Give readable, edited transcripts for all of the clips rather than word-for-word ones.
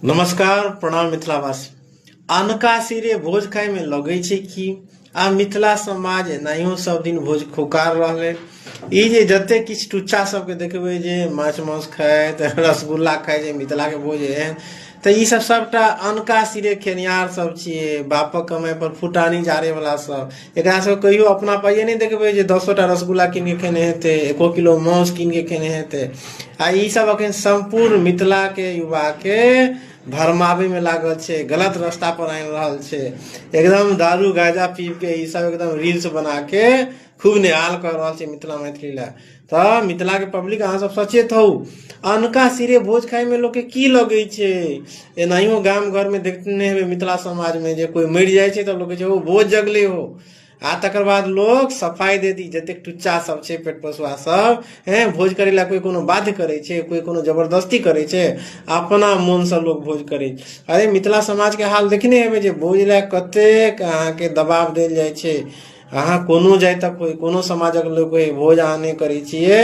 नमस्कार प्रणाम मिथिलावासी। अनका सिरे भोज खाय में लगे छै कि आ मिथिला समाज एनाहियो सब दिन भोज खुकार रहले। ई जे जते किछ टुच्चा सबके देखबे जे माछ मांस खाय त रसगुल्ला खाय जे मिथिला के भोज एहन त ई सब सबटा अनका सिरे खेनिहार सब छिए। बापक कमाई पर फुटानी झाड़े वाला सब एकरा सब कहियो अपना पाइए नहीं देखबे जे 10 टा रसगुल्ला कीन के खेने हेते, 1 किलो मांस कीन के खेने हेते। आ ई सब अखन संपूर्ण मिथिला के युवा के भरमावे में लागल छे, गलत रास्ता पर आनि रहल छे। एकदम दारू गांजा पीब के ई सब एकदम रील्स बना के खूब निहाल कर रहल छे मिथिला मैथिली ला। तो मिथिला के पब्लिक अहाँ सब सचेत हो। अनका सिरे भोज खाए में लोग के की लगे छे। एनाहियो गाम घर में देखने हेबे मिथिला समाज में जे कोई मर जाए छे तो लोग कहे ओ भोज जगले हो। आ तकर बाद लोग सफाई दे दी जतेक टुच्चा सब छे पेट पसुआ सब हैं भोज करे ला कोई कोनो बाध्य करे छे, कोई कोनो जबरदस्ती करे छे, अपना मन से लोग भोज करे। अरे मिथिला समाज के हाल देखने हेबे जे भोज ला कतेक अहाँ के दबाव देल जाय छे। अहाँ कोनो जाइतक होय कोनो समाजक लोग होय भोज अहाँ नहीं करे छिए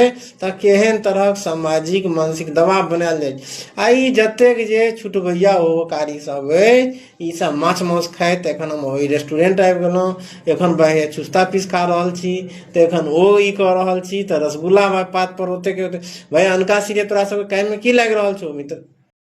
त केहन तरह सामाजिक मानसिक दबाव बनायल जाय। आ ई जतेक जे छुटभैया हो कारी सब है ई सब माछ मांस खाइत एखन हम ओहि रेस्टोरेंट आबि गेलौं, एखन बाहे चुस्ता पीस खा रहल छी त एखन ओ ई क रहल छी त रसगुल्ला पात पर ओते के भाई अनका सिरे तोरा सब के कान में की लाग रहल छौ मित्र।